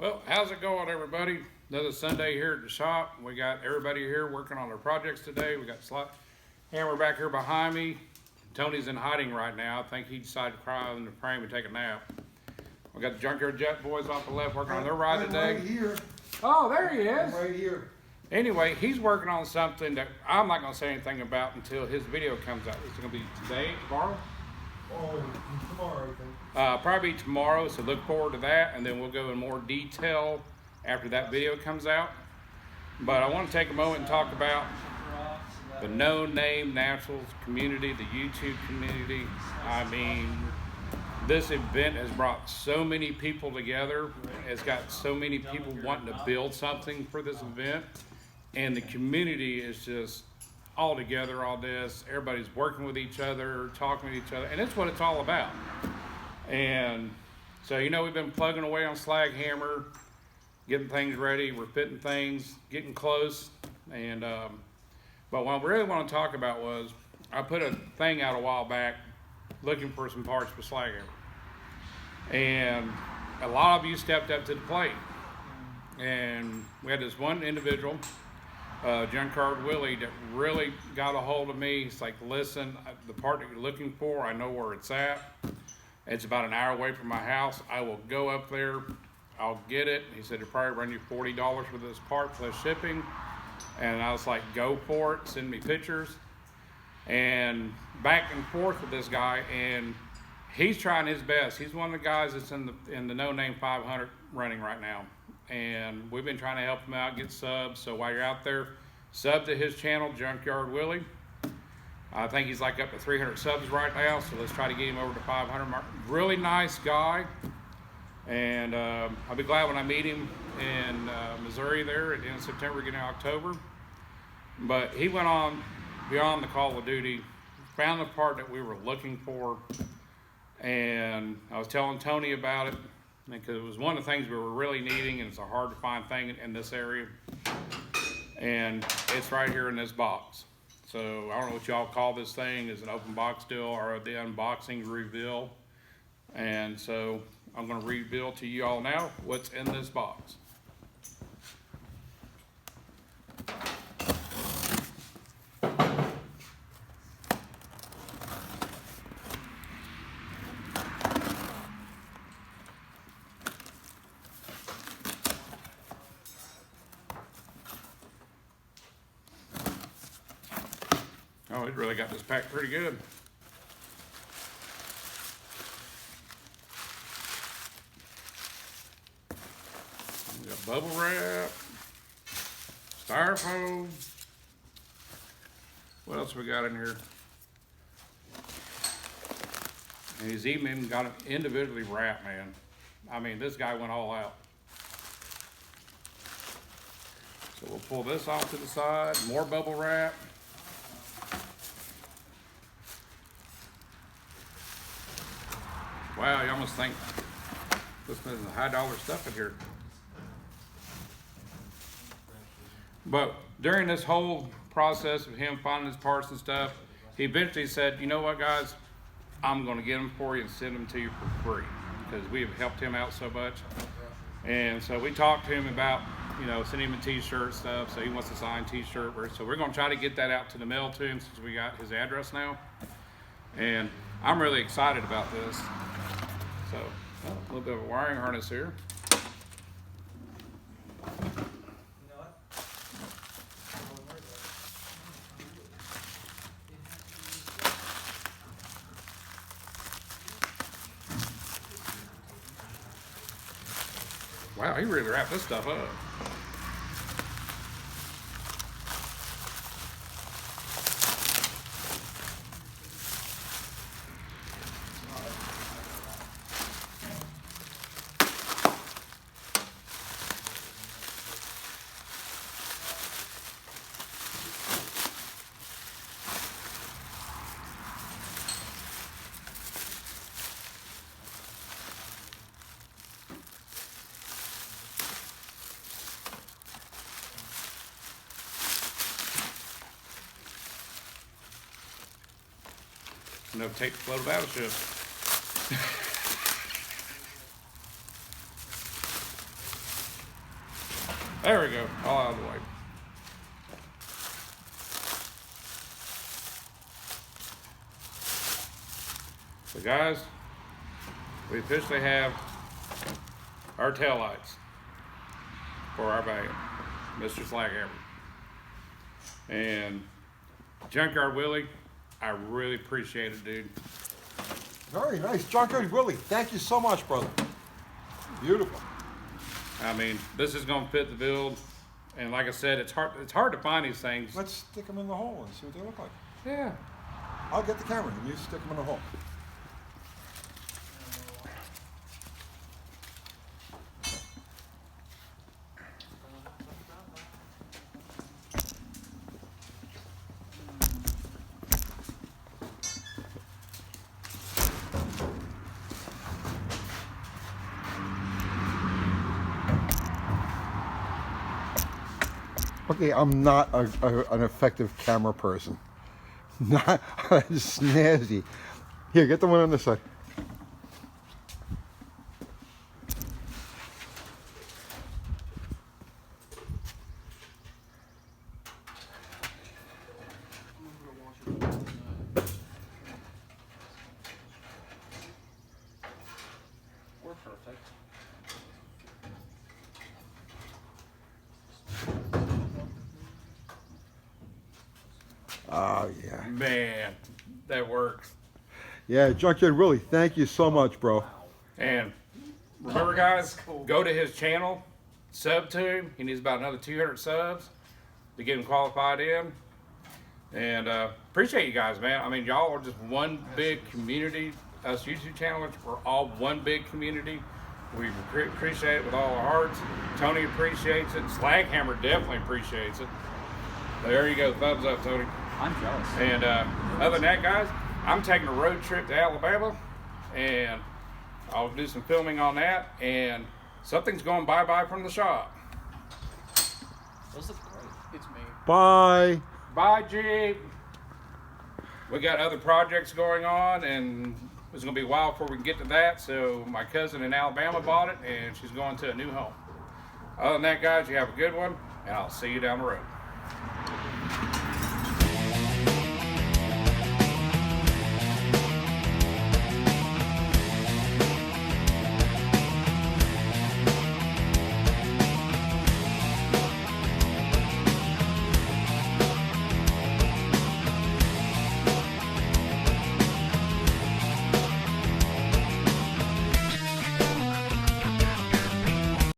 Well, how's it going, everybody? Another Sunday here at the shop. We got everybody here working on their projects today. We got SlagHammer back here behind me. Tony's in hiding right now. I think he decided to cry in the frame and take a nap. We got the Junkyard Jet boys off the left working on their ride today. Right here. Oh, there he is. Right here. Anyway, he's working on something that I'm not going to say anything about until his video comes out. It's going to be today, tomorrow? Oh, tomorrow, I think. Probably tomorrow, so look forward to that, and then we'll go in more detail after that video comes out. But I want to take a moment and talk about the No Name Naturals community, the YouTube community. I mean, this event has brought so many people together. It's got so many people wanting to build something for this event, and the community is just all together, all this. Everybody's working with each other, talking with each other, and it's what it's all about. And so, you know, we've been plugging away on SlagHammer, getting things ready. We're fitting things, getting close. And but what I really want to talk about was I put a thing out a while back looking for some parts for SlagHammer, and a lot of you stepped up to the plate. And we had this one individual, junkcar Willie, that really got a hold of me. He's like, listen, the part that you're looking for, I know where it's at. It's about an hour away from my house. I will go up there, I'll get it. He said, it'll probably run you $40 for this part plus shipping. And I was like, go for it, send me pictures. And back and forth with this guy, and he's trying his best. He's one of the guys that's in the No Name 500 running right now. And we've been trying to help him out, get subs. So while you're out there, sub to his channel, Junkyard Willie. I think he's like up to 300 subs right now, so let's try to get him over to 500 mark. Really nice guy, and I'll be glad when I meet him in Missouri there at the end of September, beginning of October. But he went on beyond the call of duty, found the part that we were looking for, and I was telling Tony about it, because it was one of the things we were really needing, and it's a hard to find thing in this area. And it's right here in this box. So I don't know what y'all call this thing, is an open box deal or the unboxing reveal. And so I'm gonna reveal to you all now what's in this box. Oh, it really got this packed pretty good. We got bubble wrap, styrofoam. What else we got in here? And he's even got it individually wrapped, man. I mean, this guy went all out. So we'll pull this off to the side, more bubble wrap. Wow, you almost think this is high dollar stuff in here. But during this whole process of him finding his parts and stuff, he eventually said, you know what, guys, I'm gonna get them for you and send them to you for free, because we have helped him out so much. And so we talked to him about, you know, sending him a t-shirt stuff, so he wants a signed t-shirt. So we're gonna try to get that out to the mail to him, since we got his address now. And I'm really excited about this. So, a little bit of a wiring harness here. Wow, he really wrapped this stuff up. Enough tape to float a battleship. There we go, all out of the way. So guys, we officially have our taillights for our van, Mr. SlagHammer. And Junkyard Willie, I really appreciate it, dude. Very nice. Junkyard Willie, thank you so much, brother. Beautiful. I mean, this is gonna fit the build. And like I said, it's hard to find these things. Let's stick them in the hole and see what they look like. Yeah. I'll get the camera and you stick them in the hole. Okay, I'm not an effective camera person. Not snazzy. Here, get the one on this side. We're perfect. Oh, yeah. Man, that works. Yeah, Junkyard Willie, thank you so much, bro. And remember, guys, go to his channel, sub to him. He needs about another 200 subs to get him qualified in. And appreciate you guys, man. I mean, y'all are just one big community. Us YouTube channelers, we're all one big community. We appreciate it with all our hearts. Tony appreciates it. SlagHammer definitely appreciates it. There you go, thumbs up, Tony. I'm jealous. And other than that, guys, I'm taking a road trip to Alabama, and I'll do some filming on that, and something's going bye-bye from the shop. Those look great. It's me. Bye. Bye, Jeep. We got other projects going on, and it's going to be a while before we can get to that, so my cousin in Alabama bought it, and she's going to a new home. Other than that, guys, you have a good one, and I'll see you down the road.